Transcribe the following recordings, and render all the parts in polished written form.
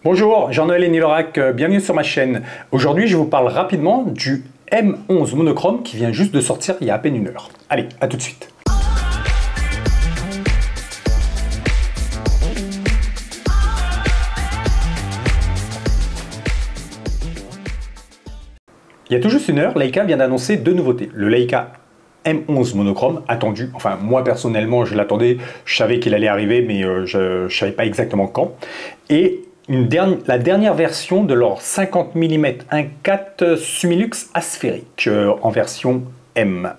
Bonjour, Jean-Noël Nilorac, bienvenue sur ma chaîne. Aujourd'hui, je vous parle rapidement du M11 monochrome qui vient juste de sortir il y a à peine une heure. Allez, à tout de suite. Il y a tout juste une heure, Leica vient d'annoncer deux nouveautés. Le Leica M11 monochrome, attendu, enfin moi personnellement je l'attendais, je savais qu'il allait arriver mais je ne savais pas exactement quand. Et la dernière version de leur 50 mm 1.4 Summilux asphérique en version M.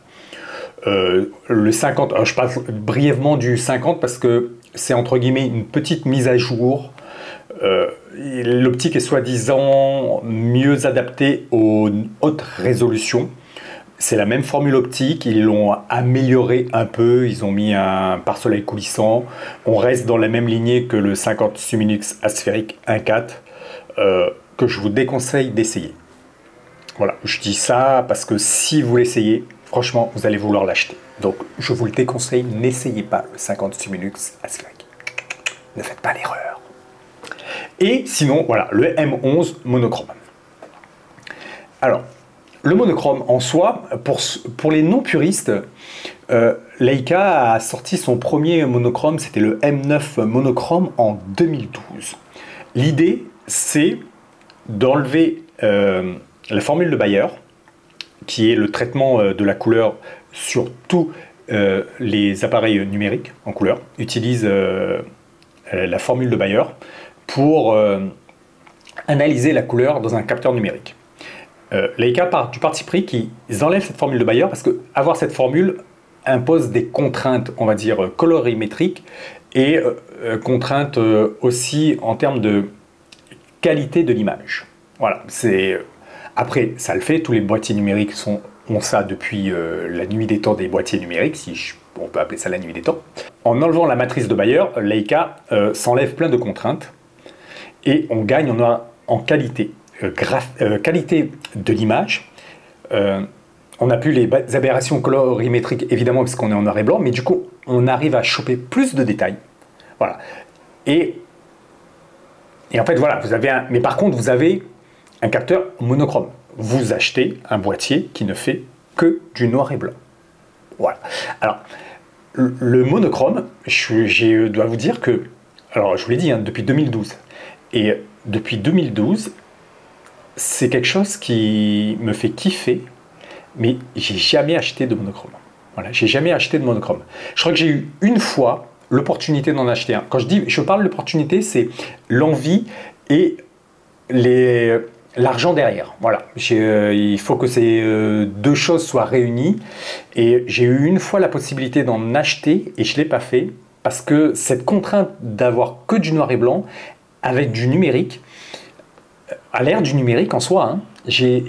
Le 50, je parle brièvement du 50 parce que c'est entre guillemets une petite mise à jour. L'optique est soi-disant mieux adaptée aux hautes résolutions. C'est la même formule optique, ils l'ont amélioré un peu, ils ont mis un pare-soleil coulissant. On reste dans la même lignée que le 50 Summilux asphérique 1.4 que je vous déconseille d'essayer. Voilà, je dis ça parce que si vous l'essayez, franchement, vous allez vouloir l'acheter. Donc, je vous le déconseille, n'essayez pas le 50 Summilux asphérique. Ne faites pas l'erreur. Et sinon, voilà, le M11 monochrome. Alors, le monochrome en soi, pour les non-puristes, Leica a sorti son premier monochrome, c'était le M9 monochrome en 2012. L'idée, c'est d'enlever la formule de Bayer, qui est le traitement de la couleur sur tous les appareils numériques en couleur, utilise la formule de Bayer pour analyser la couleur dans un capteur numérique. Leica part du parti pris qu'ils enlèvent cette formule de Bayer parce que avoir cette formule impose des contraintes, on va dire, colorimétriques et contraintes aussi en termes de qualité de l'image. Voilà, après, ça le fait, tous les boîtiers numériques ont ça depuis la nuit des temps des boîtiers numériques, si on peut appeler ça la nuit des temps. En enlevant la matrice de Bayer, Leica s'enlève plein de contraintes et on gagne en qualité. Qualité de l'image, on n'a plus les aberrations colorimétriques évidemment parce qu'on est en noir et blanc, mais du coup on arrive à choper plus de détails. Voilà. Et en fait voilà, mais par contre vous avez un capteur monochrome. Vous achetez un boîtier qui ne fait que du noir et blanc. Voilà. Alors le monochrome, je dois vous dire que, alors je vous l'ai dit, hein, depuis 2012, et depuis 2012 c'est quelque chose qui me fait kiffer, mais j'ai jamais acheté de monochrome. Voilà, j'ai jamais acheté de monochrome. Je crois que j'ai eu une fois l'opportunité d'en acheter un. Quand je parle de l'opportunité, c'est l'envie et l'argent derrière. Voilà, il faut que ces deux choses soient réunies. Et j'ai eu une fois la possibilité d'en acheter et je ne l'ai pas fait parce que cette contrainte d'avoir que du noir et blanc avec du numérique, à l'ère du numérique en soi, hein, j'ai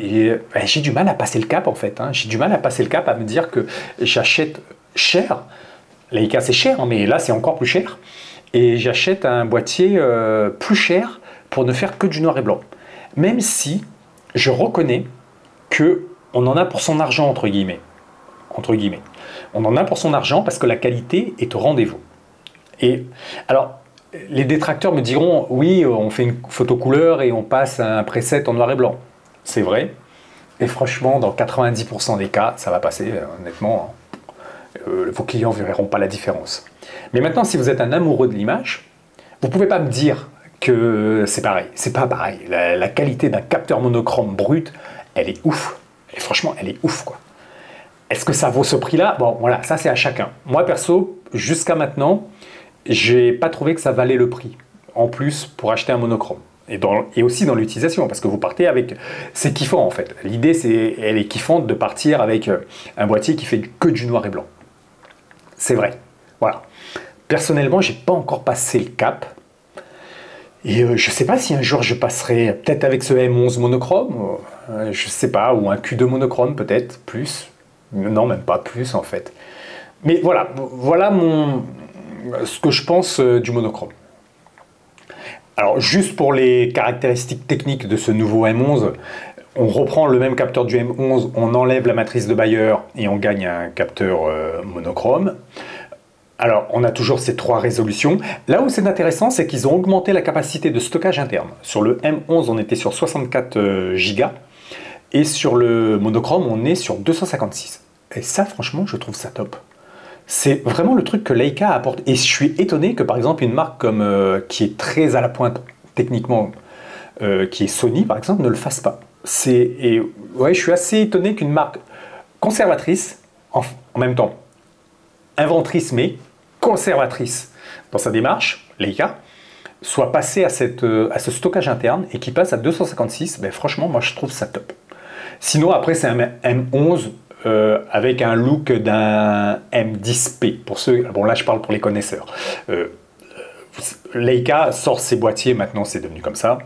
du mal à passer le cap en fait. Hein. J'ai du mal à passer le cap à me dire que j'achète cher. Leica c'est cher, hein, mais là c'est encore plus cher. Et j'achète un boîtier plus cher pour ne faire que du noir et blanc. Même si je reconnais qu'on en a pour son argent entre guillemets. On en a pour son argent parce que la qualité est au rendez-vous. Et alors, les détracteurs me diront, oui, on fait une photo couleur et on passe à un preset en noir et blanc. C'est vrai. Et franchement, dans 90% des cas, ça va passer, honnêtement. Vos clients ne verront pas la différence. Mais maintenant, si vous êtes un amoureux de l'image, vous ne pouvez pas me dire que c'est pareil. C'est pas pareil. La qualité d'un capteur monochrome brut, elle est ouf. Et franchement, elle est ouf, quoi. Est-ce que ça vaut ce prix-là? Bon, voilà, ça c'est à chacun. Moi, perso, jusqu'à maintenant, j'ai pas trouvé que ça valait le prix, en plus pour acheter un monochrome. Et aussi dans l'utilisation, parce que vous partez avec... C'est kiffant en fait. L'idée, elle est kiffante de partir avec un boîtier qui fait que du noir et blanc. C'est vrai. Voilà. Personnellement, j'ai pas encore passé le cap. Et je sais pas si un jour je passerai peut-être avec ce M11 monochrome, je sais pas, ou un Q2 monochrome peut-être, plus. Non, même pas plus en fait. Mais voilà, ce que je pense du monochrome. Alors juste pour les caractéristiques techniques de ce nouveau M11, on reprend le même capteur du M11, on enlève la matrice de Bayer et on gagne un capteur monochrome. Alors, on a toujours ces 3 résolutions. Là où c'est intéressant, c'est qu'ils ont augmenté la capacité de stockage interne. Sur le M11, on était sur 64 Go. Et sur le monochrome, on est sur 256. Et ça, franchement, je trouve ça top. C'est vraiment le truc que Leica apporte. Et je suis étonné que, par exemple, une marque comme qui est très à la pointe techniquement, qui est Sony, par exemple, ne le fasse pas. Ouais, je suis assez étonné qu'une marque conservatrice, en même temps, inventrice, mais conservatrice dans sa démarche, Leica, soit passée à ce stockage interne et qui passe à 256, ben franchement, moi, je trouve ça top. Sinon, après, c'est un M11 avec un look d'un M10P. Pour ceux, bon, là, je parle pour les connaisseurs. Leica sort ses boîtiers, maintenant, c'est devenu comme ça.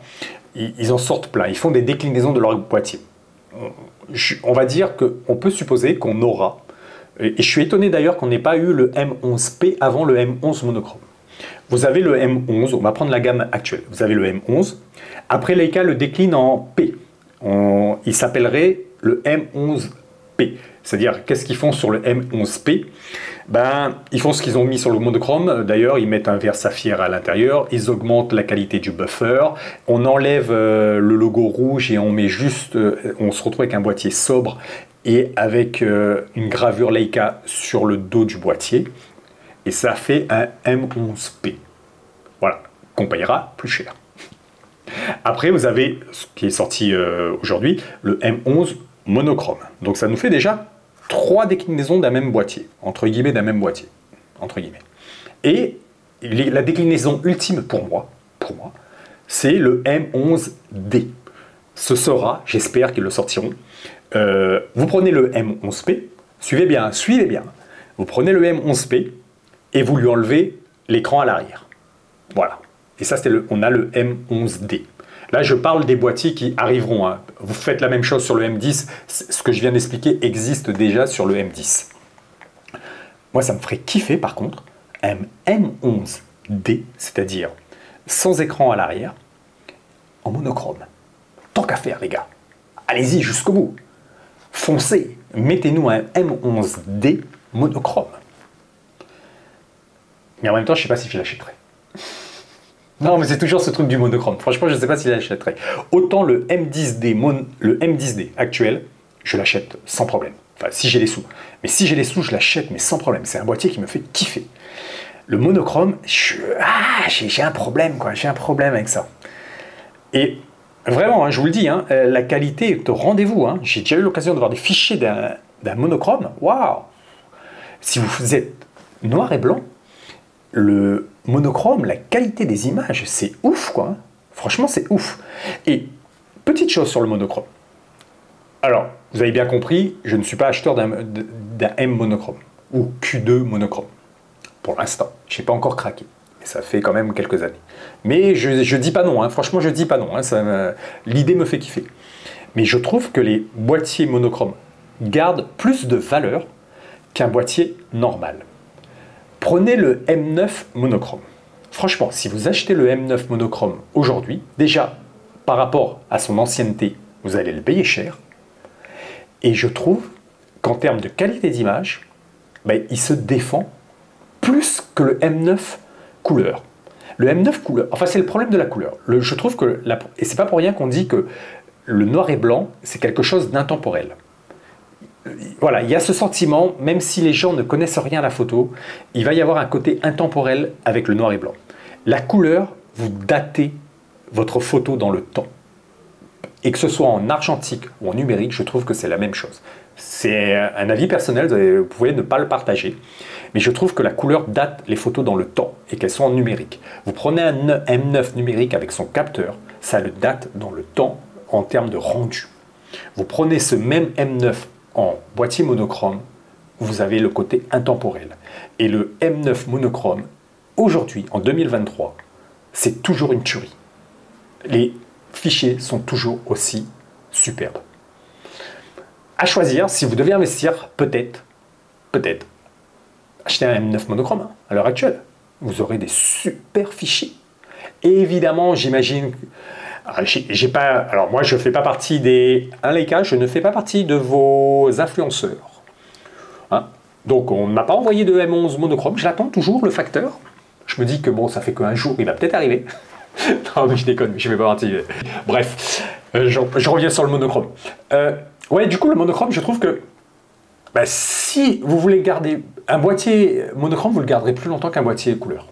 Ils en sortent plein. Ils font des déclinaisons de leur boîtier. On va dire qu'on peut supposer qu'on aura, et je suis étonné d'ailleurs qu'on n'ait pas eu le M11P avant le M11 monochrome. Vous avez le M11, on va prendre la gamme actuelle. Vous avez le M11. Après, Leica le décline en P. Il s'appellerait le M11P. C'est-à-dire, qu'est-ce qu'ils font sur le M11P? Ben, ils font ce qu'ils ont mis sur le monochrome. D'ailleurs, ils mettent un verre saphir à l'intérieur. Ils augmentent la qualité du buffer. On enlève le logo rouge et on met juste... on se retrouve avec un boîtier sobre et avec une gravure Leica sur le dos du boîtier. Et ça fait un M11P. Voilà, qu'on payera plus cher. Après, vous avez ce qui est sorti aujourd'hui, le M11 monochrome. Donc ça nous fait déjà 3 déclinaisons d'un même boîtier, entre guillemets d'un même boîtier, entre guillemets. Et la déclinaison ultime pour moi, c'est le M11D. Ce sera, j'espère qu'ils le sortiront. Vous prenez le M11P, suivez bien. Vous prenez le M11P et vous lui enlevez l'écran à l'arrière. Voilà. Et ça, on a le M11D. Là, je parle des boîtiers qui arriveront. Hein. Vous faites la même chose sur le M10. Ce que je viens d'expliquer existe déjà sur le M10. Moi, ça me ferait kiffer, par contre, un M11D, c'est-à-dire sans écran à l'arrière, en monochrome. Tant qu'à faire, les gars. Allez-y jusqu'au bout. Foncez. Mettez-nous un M11D monochrome. Mais en même temps, je ne sais pas si je l'achèterai. Non, mais c'est toujours ce truc du monochrome. Franchement, je ne sais pas s'il l'achèterait. Autant le M10D actuel, je l'achète sans problème. Enfin, si j'ai les sous. Mais si j'ai les sous, je l'achète, mais sans problème. C'est un boîtier qui me fait kiffer. Le monochrome, j'ai un problème, quoi. J'ai un problème avec ça. Et vraiment, hein, je vous le dis, hein, la qualité est au rendez-vous. Hein. J'ai déjà eu l'occasion de voir des fichiers d'un monochrome. Waouh! Si vous êtes noir et blanc, le monochrome, la qualité des images, c'est ouf, quoi. Franchement, c'est ouf. Et petite chose sur le monochrome. Alors, vous avez bien compris, je ne suis pas acheteur d'un M monochrome ou Q2 monochrome. Pour l'instant, je n'ai pas encore craqué. Mais ça fait quand même quelques années. Mais je ne dis pas non, hein. Franchement, je ne dis pas non. Hein. L'idée me fait kiffer. Mais je trouve que les boîtiers monochromes gardent plus de valeur qu'un boîtier normal. Prenez le M9 monochrome. Franchement, si vous achetez le M9 monochrome aujourd'hui, déjà, par rapport à son ancienneté, vous allez le payer cher. Et je trouve qu'en termes de qualité d'image, ben, il se défend plus que le M9 couleur. Le M9 couleur, enfin c'est le problème de la couleur. Je trouve que, et c'est pas pour rien qu'on dit que le noir et blanc, c'est quelque chose d'intemporel. Voilà, il y a ce sentiment, même si les gens ne connaissent rien à la photo, il va y avoir un côté intemporel avec le noir et blanc. La couleur, vous datez votre photo dans le temps. Et que ce soit en argentique ou en numérique, je trouve que c'est la même chose. C'est un avis personnel, vous pouvez ne pas le partager, mais je trouve que la couleur date les photos dans le temps et qu'elles sont en numérique. Vous prenez un M9 numérique avec son capteur, ça le date dans le temps en termes de rendu. Vous prenez ce même M9 en boîtier monochrome, vous avez le côté intemporel. Et le M9 monochrome, aujourd'hui, en 2023, c'est toujours une tuerie. Les fichiers sont toujours aussi superbes. À choisir, si vous devez investir, peut-être, acheter un M9 monochrome hein, à l'heure actuelle. Vous aurez des super fichiers. Et évidemment, j'imagine... Alors moi, je ne fais pas partie des... Un Leica, je ne fais pas partie de vos influenceurs. Hein. Donc on ne m'a pas envoyé de M11 monochrome, je l'attends toujours, le facteur. Je me dis que bon, ça fait qu'un jour, il va peut-être arriver. Non mais je déconne, je vais pas partir. Bref, je reviens sur le monochrome. Ouais, du coup, le monochrome, je trouve que bah, si vous voulez garder un boîtier monochrome, vous le garderez plus longtemps qu'un boîtier couleur.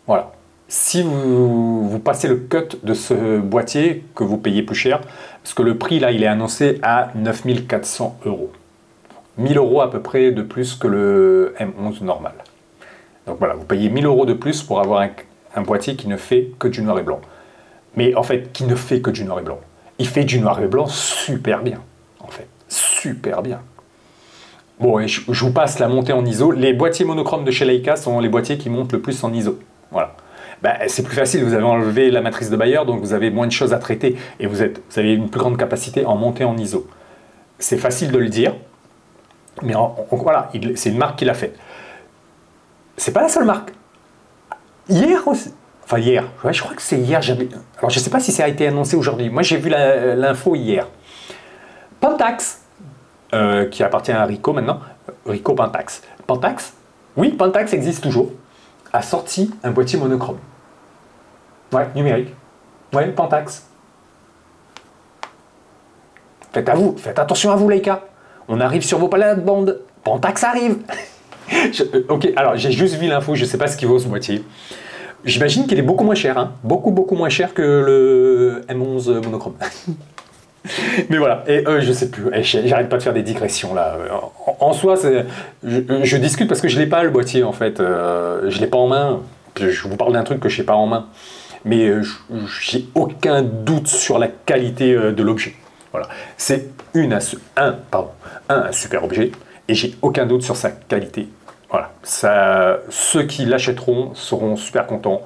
Voilà. Si vous passez le cut de ce boîtier, que vous payez plus cher, parce que le prix là, il est annoncé à 9 400 €. 1000 € à peu près de plus que le M11 normal. Donc voilà, vous payez 1000 € de plus pour avoir un boîtier qui ne fait que du noir et blanc. Mais en fait, qui ne fait que du noir et blanc. Il fait du noir et blanc super bien, en fait. Super bien. Bon, et je vous passe la montée en ISO. Les boîtiers monochromes de chez Leica sont les boîtiers qui montent le plus en ISO. Voilà. Ben, c'est plus facile, vous avez enlevé la matrice de Bayer, donc vous avez moins de choses à traiter et vous avez une plus grande capacité en montée en ISO. C'est facile de le dire, mais voilà, c'est une marque qui l'a fait. C'est pas la seule marque. Hier aussi, enfin hier, ouais, je crois que c'est hier, alors je sais pas si ça a été annoncé aujourd'hui, moi j'ai vu l'info hier. Pentax, qui appartient à Ricoh maintenant, Ricoh Pentax. Pentax, oui, Pentax existe toujours, a sorti un boîtier monochrome. Ouais, numérique. Ouais, Pentax. Faites attention à vous, Leica. On arrive sur vos plates-bandes. Pentax arrive. Ok, alors j'ai juste vu l'info, je ne sais pas ce qu'il vaut ce boîtier. J'imagine qu'il est beaucoup moins cher, hein. Beaucoup moins cher que le M11 monochrome. Mais voilà, et je sais plus, j'arrête pas de faire des digressions là. En soi, je discute parce que je l'ai pas le boîtier en fait, je l'ai pas en main. Je vous parle d'un truc que je n'ai pas en main, mais j'ai aucun doute sur la qualité de l'objet. Voilà, c'est un super objet et j'ai aucun doute sur sa qualité. Voilà, ceux qui l'achèteront seront super contents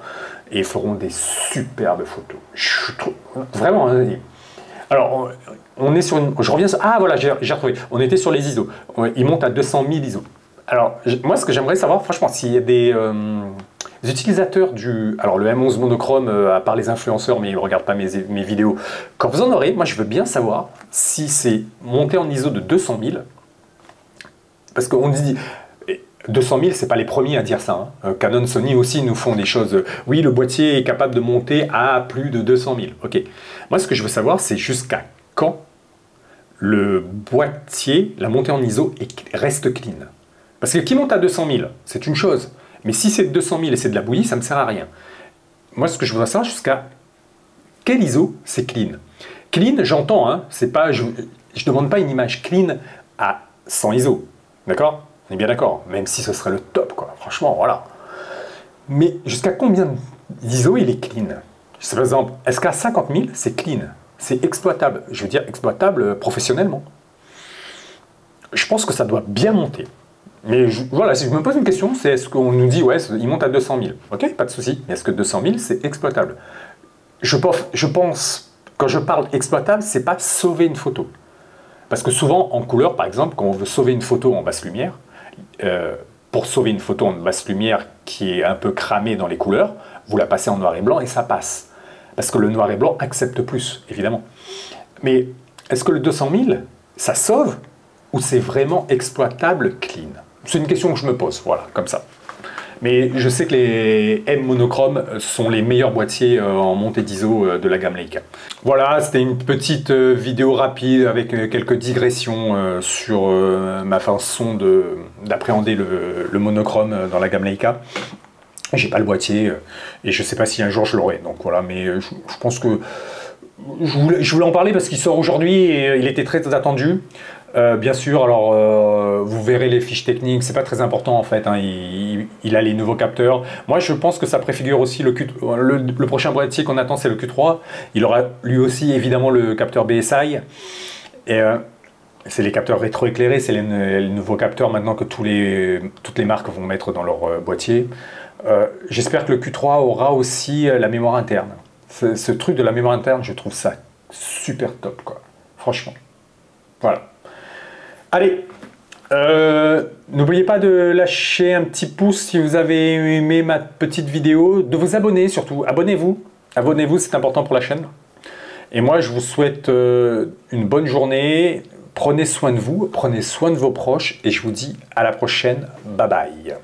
et feront des superbes photos. Vraiment. Hein, alors, on est sur une... Je reviens sur... Ah, voilà, j'ai retrouvé. On était sur les ISO. Ils montent à 200 000 ISO. Alors, moi, ce que j'aimerais savoir, franchement, s'il y a des utilisateurs du... Alors, le M11 monochrome, à part les influenceurs, mais ils ne regardent pas mes vidéos. Quand vous en aurez, moi, je veux bien savoir si c'est monté en ISO de 200 000. Parce qu'on dit... 200 000, c'est pas les premiers à dire ça. Hein. Canon, Sony aussi nous font des choses. Oui, le boîtier est capable de monter à plus de 200 000. Ok. Moi, ce que je veux savoir, c'est jusqu'à quand le boîtier, la montée en ISO, reste clean. Parce que qui monte à 200 000, c'est une chose. Mais si c'est 200 000 et c'est de la bouillie, ça ne me sert à rien. Moi, ce que je voudrais savoir, jusqu'à quel ISO c'est clean. Clean, j'entends, hein, c'est pas, je ne demande pas une image clean à 100 ISO. D'accord ? On est bien d'accord, même si ce serait le top, quoi. Franchement, voilà. Mais jusqu'à combien d'ISO il est clean? Par exemple, est-ce qu'à 50 000, c'est clean? C'est exploitable. Je veux dire, exploitable professionnellement. Je pense que ça doit bien monter. Mais voilà, si je me pose une question, c'est est-ce qu'on nous dit, ouais, il monte à 200 000. Ok, pas de souci. Mais est-ce que 200 000, c'est exploitable? Je pense, quand je parle exploitable, c'est pas sauver une photo. Parce que souvent, en couleur, par exemple, quand on veut sauver une photo en basse lumière, pour sauver une photo en basse lumière qui est un peu cramée dans les couleurs, vous la passez en noir et blanc et ça passe. Parce que le noir et blanc accepte plus, évidemment. Mais est-ce que le 200 000, ça sauve ou c'est vraiment exploitable clean? C'est une question que je me pose, voilà, comme ça. Mais je sais que les M monochrome sont les meilleurs boîtiers en montée d'ISO de la gamme Leica. Voilà, c'était une petite vidéo rapide avec quelques digressions sur ma façon d'appréhender le monochrome dans la gamme Leica. J'ai pas le boîtier et je sais pas si un jour je l'aurai. Donc voilà, mais je pense que je voulais en parler parce qu'il sort aujourd'hui et il était très attendu. Bien sûr, alors vous verrez les fiches techniques, c'est pas très important en fait, hein, il a les nouveaux capteurs. Moi je pense que ça préfigure aussi le prochain boîtier qu'on attend, c'est le Q3. Il aura lui aussi évidemment le capteur BSI. Et c'est les capteurs rétroéclairés, c'est les nouveaux capteurs maintenant que toutes les marques vont mettre dans leur boîtier. J'espère que le Q3 aura aussi la mémoire interne. Ce truc de la mémoire interne, je trouve ça super top, quoi. Franchement. Voilà. Allez, n'oubliez pas de lâcher un petit pouce si vous avez aimé ma petite vidéo, de vous abonner surtout, abonnez-vous, c'est important pour la chaîne. Et moi je vous souhaite une bonne journée, Prenez soin de vous, prenez soin de vos proches et je vous dis à la prochaine. Bye bye.